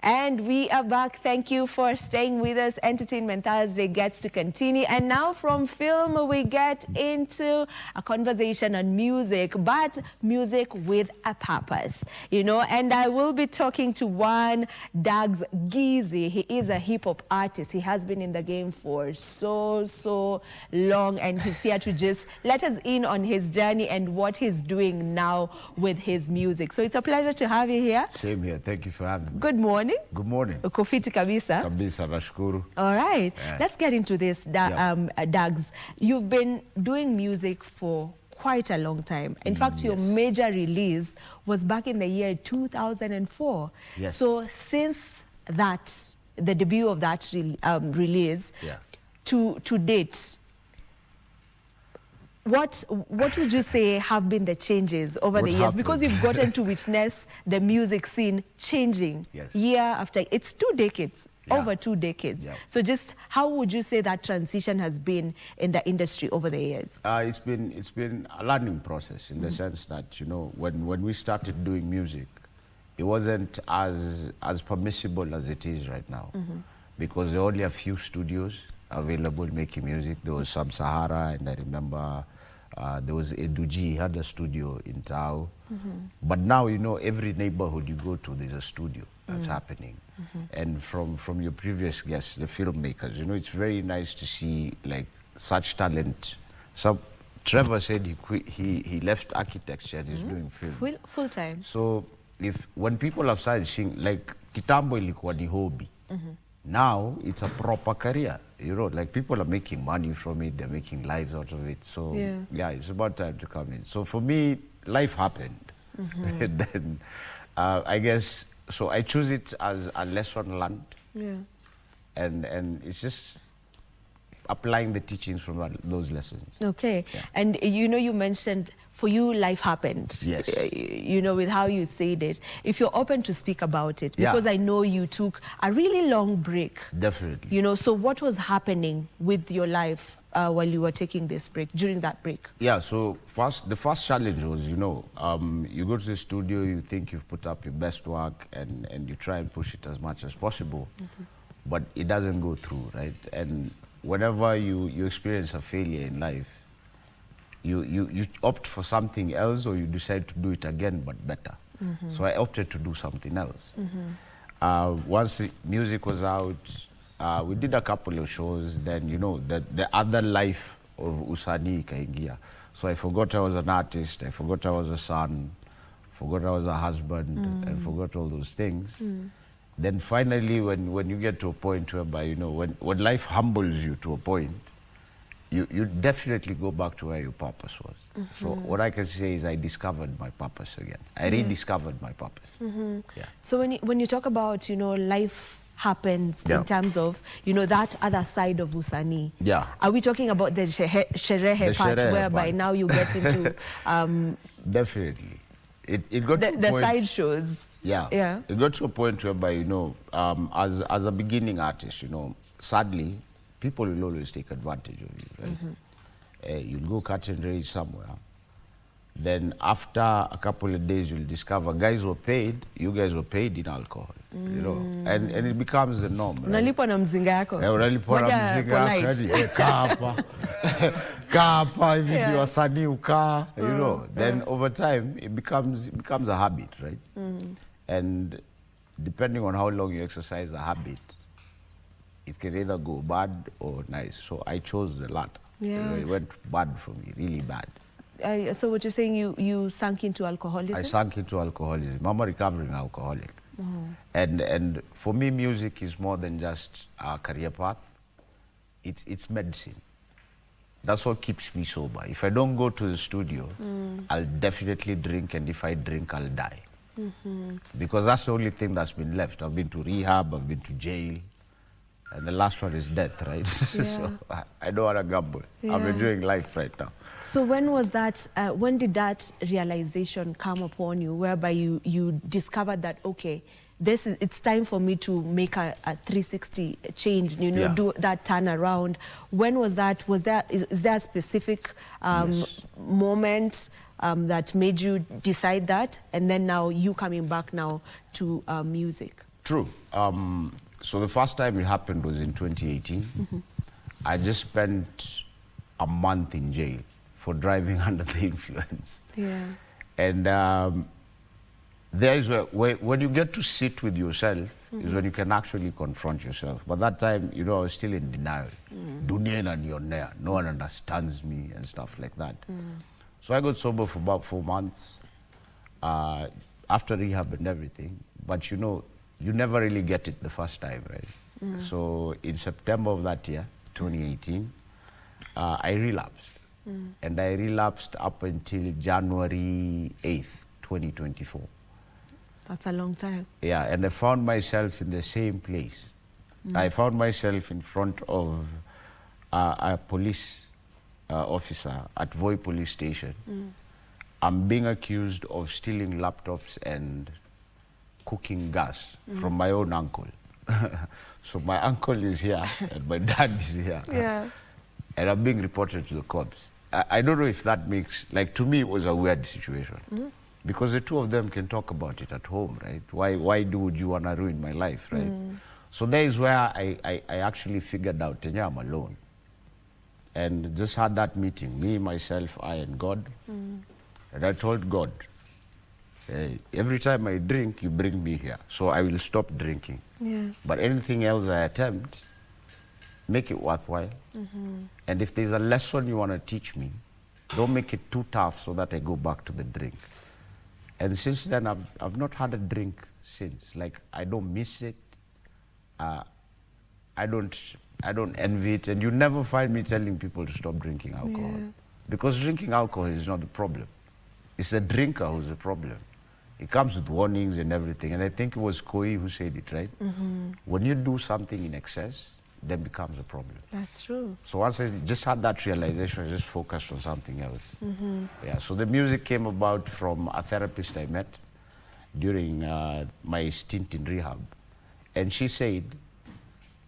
And we are back. Thank you for staying with us. Entertainment Thursday gets to continue. And now from film, we get into a conversation on music, but music with a purpose, you know. And I will be talking to one Dagzgizi. He is a hip-hop artist. He has been in the game for so long, and he's here to just let us in on his journey and what he's doing now with his music. So it's a pleasure to have you here. Same here. Thank you for having me. Good morning. Good morning. Uko fiti kabisa? Kabisa, nashukuru. All right. Yeah. Let's get into this, Dags. You've been doing music for quite a long time. In fact, your major release was back in the year 2004. Yes. So since that, the debut of that release, to date, what would you say have been the changes over the years? Because you've gotten to witness the music scene changing year after. It's 2 decades, over 2 decades. So just how would you say that transition has been in the industry over the years? It's been a learning process in the sense that, you know, when we started doing music, it wasn't as permissible as it is right now, because there are only a few studios available making music. There was Sub-Sahara, and I remember there was Eduji, he had a studio in Tao. But now, you know, every neighborhood you go to, there's a studio that's happening. And from your previous guests, the filmmakers, you know, it's very nice to see like such talent. Trevor said he left architecture and he's doing film. Full time. So when people have started seeing, like kitambo ilikuwa ni hobby. Now it's a proper career, you know, like people are making money from it, they're making lives out of it. So yeah, it's about time to come in. So for me, life happened. And then I guess, so I choose it as a lesson learned. And it's just applying the teachings from those lessons. Okay. And you know, you mentioned for you life happened. Yes. You know, with how you said it. If you're open to speak about it, because I know you took a really long break. Definitely. You know, so what was happening with your life while you were taking this break, during that break? Yeah, so the first challenge was, you know, you go to the studio, you think you've put up your best work and you try and push it as much as possible, but it doesn't go through, right? And whenever you experience a failure in life, you opt for something else, or you decide to do it again but better. So I opted to do something else. Once the music was out, we did a couple of shows. Then, you know, the other life of Usanii ikaingia. So I forgot I was an artist, I forgot I was a son, forgot I was a husband, and forgot all those things. Then finally, when you get to a point whereby, you know, when life humbles you to a point, you definitely go back to where your purpose was. So what I can say is I discovered my purpose again. I rediscovered my purpose. So when you talk about, you know, life happens in terms of, you know, that other side of Usanii. Are we talking about the sherehe part, whereby now you get into... Definitely. It got to a the point, side shows. It got to a point whereby, you know, as a beginning artist, you know, sadly, people will always take advantage of you, right? You'll go cut and raise somewhere. Then after a couple of days, you'll discover you guys were paid in alcohol, you know, and it becomes the norm. Unalipwa na mzinga yako. Unalipwa na mzinga yako, kaa hapa, hivi ndio wasanii ukaa, you know. Then over time, it becomes a habit, right? And depending on how long you exercise the habit, it can either go bad or nice. So I chose the latter. It went bad for me, really bad. So what you're saying, you sank into alcoholism? I sank into alcoholism. I'm a recovering alcoholic. And for me, music is more than just a career path. It's medicine. That's what keeps me sober. If I don't go to the studio, I'll definitely drink, and if I drink, I'll die. Because that's the only thing that's been left. I've been to rehab, I've been to jail. And the last one is death, right? So I don't want to gamble. I'm enjoying life right now. So when was that, when did that realization come upon you, whereby you discovered that, okay, it's time for me to make a 360 change, you know, do that turnaround? When was that? Is there a specific moment that made you decide that? And then now you coming back now to music? True. So the first time it happened was in 2018. I just spent a month in jail for driving under the influence. Yeah. And there is where when you get to sit with yourself is when you can actually confront yourself. But that time, you know, I was still in denial. Dunia inanionea, no one understands me and stuff like that. So I got sober for about 4 months after rehab and everything. But you know, you never really get it the first time, right? So in September of that year, 2018, I relapsed. And I relapsed up until January 8th, 2024. That's a long time. Yeah, and I found myself in the same place. I found myself in front of a police officer at Voi police station. I'm being accused of stealing laptops and cooking gas from my own uncle. So my uncle is here and my dad is here. Yeah. And I'm being reported to the cops. I don't know if that makes, like, to me it was a weird situation. Because the two of them can talk about it at home, right? Why would you want to ruin my life, right? So there is where I actually figured out, yeah, I'm alone. And just had that meeting, me, myself, I, and God. And I told God, hey, every time I drink, you bring me here. So I will stop drinking. Yeah. But anything else I attempt, make it worthwhile. And if there's a lesson you want to teach me, don't make it too tough so that I go back to the drink. And since then, I've not had a drink since. Like, I don't miss it. I don't envy it. And you never find me telling people to stop drinking alcohol. Yeah. Because drinking alcohol is not the problem. It's the drinker who's the problem. It comes with warnings and everything. And I think it was Koi who said it, right? When you do something in excess, then becomes a problem. That's true. So once I just had that realization, I just focused on something else. Yeah, so the music came about from a therapist I met during my stint in rehab. And she said,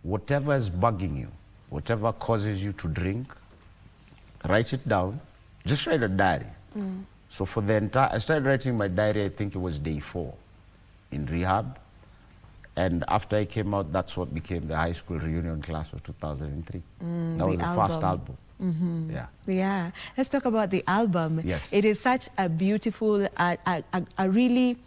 whatever is bugging you, whatever causes you to drink, write it down. Just write a diary. So for the I started writing my diary, I think it was day 4 in rehab. And after I came out, that's what became the high school reunion class of 2003. That was the first album. Yeah. Yeah. Let's talk about the album. Yes. It is such a beautiful, a really,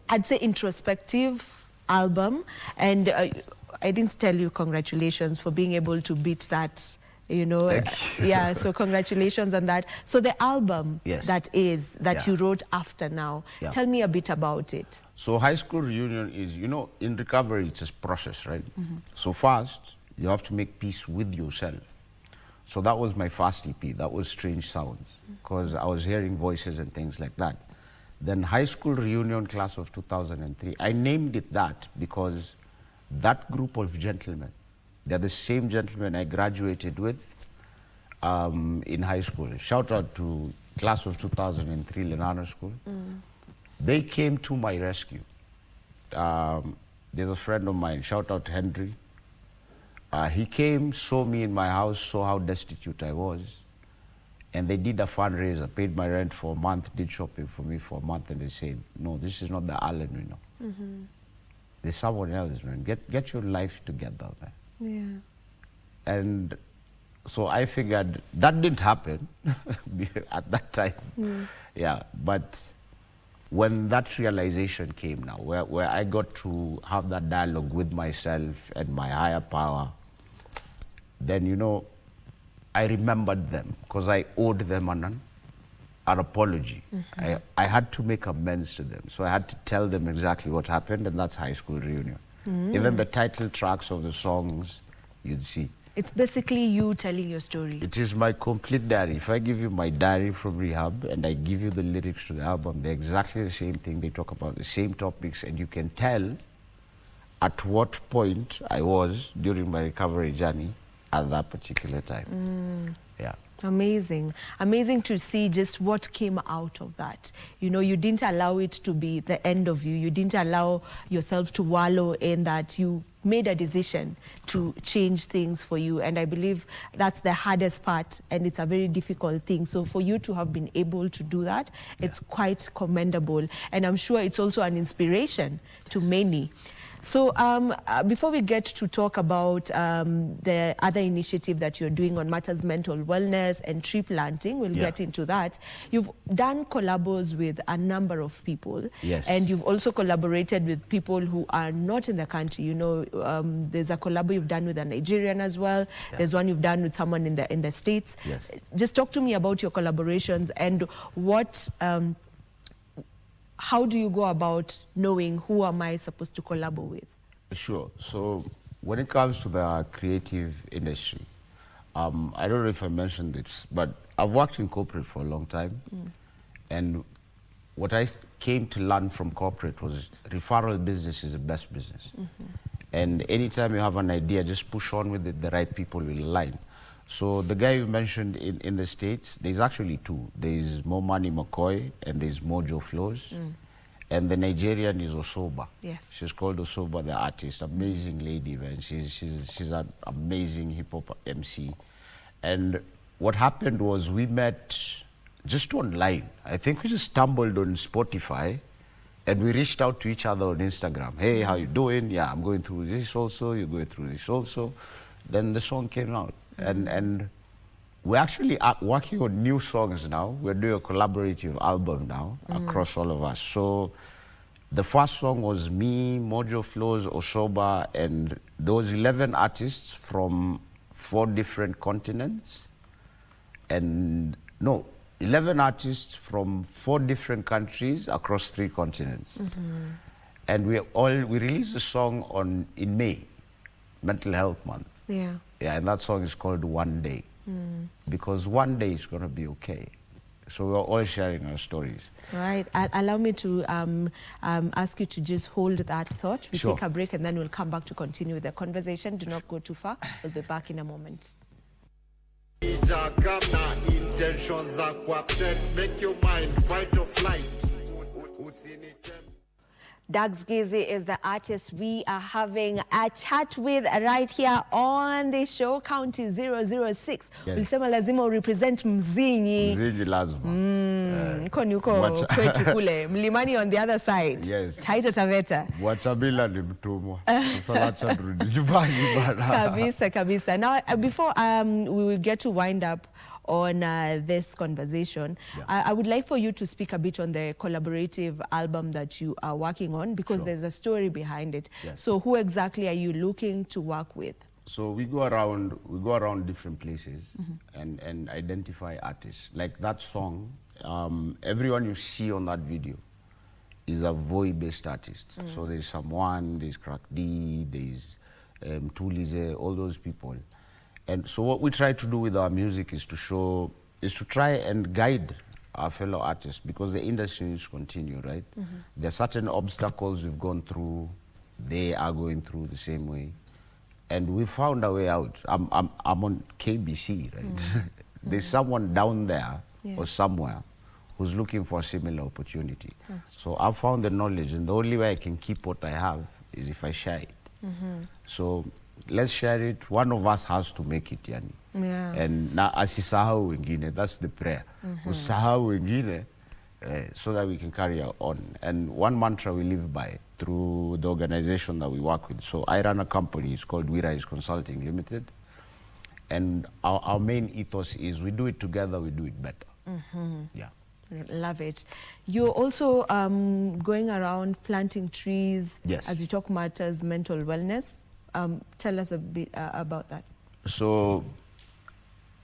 I'd say, introspective album. And I didn't tell you congratulations for being able to beat that, you know. Thank you. Yeah, so congratulations on that. So the album Yes. that Yeah. you wrote after now, Yeah. tell me a bit about it. So high school reunion is, you know, in recovery, it's a process, right? So first, you have to make peace with yourself. So that was my first EP. That was Strange Sounds, because I was hearing voices and things like that. Then high school reunion class of 2003, I named it that because that group of gentlemen, they're the same gentlemen I graduated with in high school. Shout out to class of 2003, Lenana School. They came to my rescue. There's a friend of mine, shout out to Henry. He came, saw me in my house, saw how destitute I was, and they did a fundraiser, paid my rent for a month, did shopping for me for a month, and they said, no, this is not the Alan we know. There's someone else, man. Get your life together, man. Yeah. And so I figured that didn't happen at that time. Yeah, but when that realization came now, where I got to have that dialogue with myself and my higher power, then, you know, I remembered them because I owed them an apology. I had to make amends to them. So I had to tell them exactly what happened, and that's high school reunion. Even the title tracks of the songs, you'd see. It's basically you telling your story. It is my complete diary. If I give you my diary from rehab and I give you the lyrics to the album, they're exactly the same thing. They talk about the same topics, and you can tell at what point I was during my recovery journey at that particular time. Yeah. Amazing. Amazing to see just what came out of that. You know, you didn't allow it to be the end of you. You didn't allow yourself to wallow in that. You made a decision to change things for you. And I believe that's the hardest part, and it's a very difficult thing. So for you to have been able to do that, it's quite commendable. And I'm sure it's also an inspiration to many. So before we get to talk about the other initiative that you're doing on matters mental wellness and tree planting, we'll get into that. You've done collabos with a number of people. Yes. And you've also collaborated with people who are not in the country. You know, there's a collabo you've done with a Nigerian as well. Yeah. There's one you've done with someone in the States. Yes. Just talk to me about your collaborations and what... how do you go about knowing who am I supposed to collaborate with? Sure. So when it comes to the creative industry, I don't know if I mentioned this, but I've worked in corporate for a long time. And what I came to learn from corporate was referral business is the best business. And anytime you have an idea, just push on with it, the right people will align. So the guy you mentioned in the States, there's actually two. There's Mo Money McCoy and there's Mojo Flows. And the Nigerian is Osoba. Yes. She's called Osoba, the artist. Amazing lady, man. She's an amazing hip-hop MC. And what happened was we met just online. I think we just stumbled on Spotify and we reached out to each other on Instagram. Hey, how you doing? Yeah, I'm going through this also. You're going through this also. Then the song came out. And we're actually working on new songs now. We're doing a collaborative album now across all of us. So the first song was me, Mojo Flows, Osoba, and those 11 artists from 4 different continents. And no, 11 artists from 4 different countries across 3 continents. And we released a song in May, Mental Health Month. Yeah. Yeah, and that song is called One Day. Because one day it's going to be okay. So we're all sharing our stories. Right. Allow me to ask you to just hold that thought. We take a break and then we'll come back to continue the conversation. Do not go too far. We'll be back in a moment. Intentions are upset. Make your mind fight or flight. Dagzgizi is the artist we are having a chat with right here on the show, County 006. Ulisema lazima represent Mzinyi. Mzinyi lazima. Koni uko kwetu kule, Mlimani on the other side. Yes. Taita Taveta. Wachabila ni mtumwa. Sasa wacha turudi nyumbani bana. Kabisa, kabisa. Now, before we will get to wind up on this conversation, I would like for you to speak a bit on the collaborative album that you are working on, because there's a story behind it. So who exactly are you looking to work with? So we go around different places and identify artists. Like that song, everyone you see on that video is a Voi-based artist. So there's Someone, there's Crack D, there's Tulize, all those people. And so what we try to do with our music is to try and guide our fellow artists, because the industry needs to continue, right? There are certain obstacles we've gone through, they are going through the same way. And we found a way out. I'm on KBC, right? There's someone down there or somewhere who's looking for a similar opportunity. So I've found the knowledge, and the only way I can keep what I have is if I share it. So let's share it. One of us has to make it, yani. And na asisahau wengine, that's the prayer. Usahau wengine, so that we can carry on. And one mantra we live by through the organization that we work with. So I run a company, it's called Wirise Consulting Limited. And our main ethos is we do it together, we do it better. Yeah. Love it. You're also going around planting trees as you talk matters mental wellness. Tell us a bit about that. So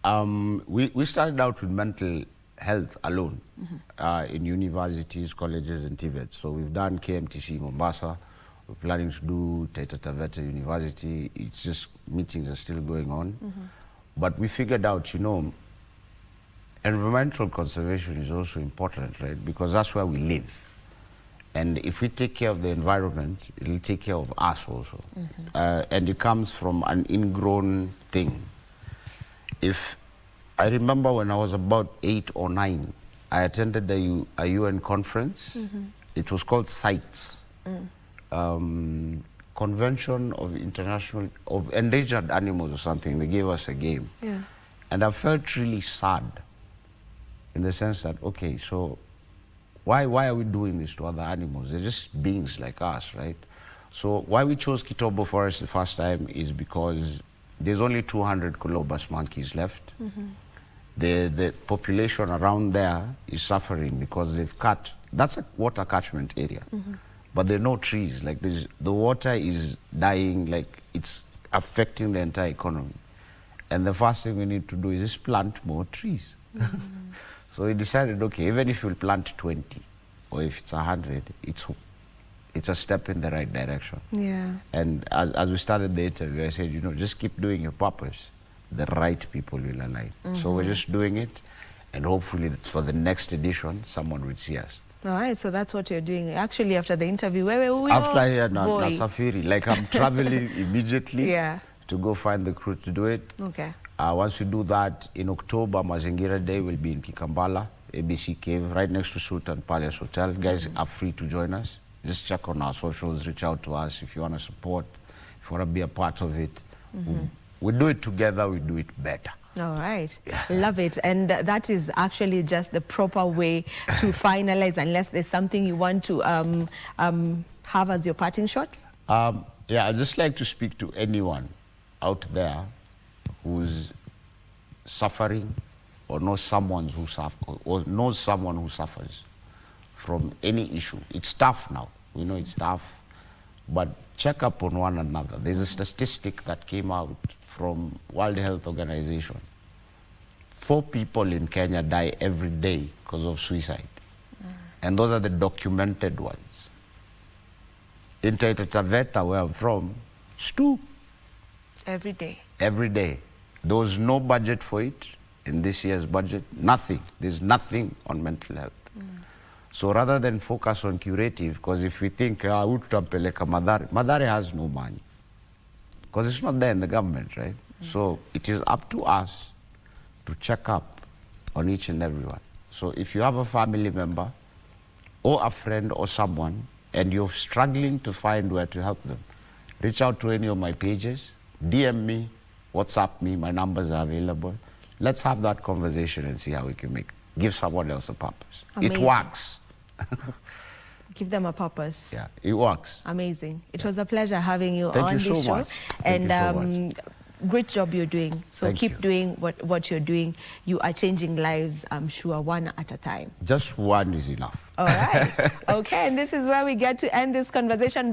we started out with mental health alone in universities, colleges, and TVETs. So we've done KMTC Mombasa. We're planning to do Taita Taveta University. It's just meetings are still going on. But we figured out, you know, environmental conservation is also important, right? Because that's where we live. And if we take care of the environment, it'll take care of us also. And it comes from an ingrown thing. If I remember when I was about 8 or 9, I attended a UN conference. It was called CITES, Convention of Endangered Animals or something. They gave us a game. And I felt really sad in the sense that, okay, so why are we doing this to other animals? They're just beings like us, right? So why we chose Kitobo Forest the first time is because there's only 200 colobus monkeys left. The population around there is suffering because they've cut, that's a water catchment area, but there are no trees. Like the water is dying, like it's affecting the entire economy. And the first thing we need to do is just plant more trees. So we decided, okay, even if we plant 20 or if it's 100, it's a step in the right direction. Yeah. And as we started the interview, I said, you know, just keep doing your purpose. The right people will align. So we're just doing it, and hopefully for the next edition, someone will see us. All right, so that's what you're doing. Actually, after the interview, where were we? After here, Nasafiri, like I'm traveling immediately Yeah. to go find the crew to do it. Okay. Once we do that, in October, Mazingira Day will be in Kikambala, ABC Cave, right next to Sultan Palace Hotel. Guys are free to join us. Just check on our socials, reach out to us if you want to support, if you want to be a part of it. We do it together, we do it better. All right. Yeah. Love it. And that is actually just the proper way to finalize, unless there's something you want to have as your parting shots. Yeah, I'd just like to speak to anyone out there who's suffering or knows someone who suffers from any issue. It's tough now. We know it's tough, but check up on one another. There's a statistic that came out from World Health Organization. 4 people in Kenya die every day because of suicide. And those are the documented ones. In Taita Taveta, where I'm from, it's 2. Every day. Every day. There was no budget for it in this year's budget. Nothing. There's nothing on mental health. So rather than focus on curative, because if we think, Madare has no money. Because it's not there in the government, right? So it is up to us to check up on each and every one. So if you have a family member or a friend or someone and you're struggling to find where to help them, reach out to any of my pages, DM me, WhatsApp me, my numbers are available. Let's have that conversation and see how we can give someone else a purpose. Amazing. It works. Give them a purpose. Yeah, it works. Amazing. It was a pleasure having you Thank on you this so show. much. Thank you so much. Great job you're doing. So Thank keep you. doing what you're doing. You are changing lives, I'm sure, one at a time. Just one is enough. All right. Okay, and this is where we get to end this conversation.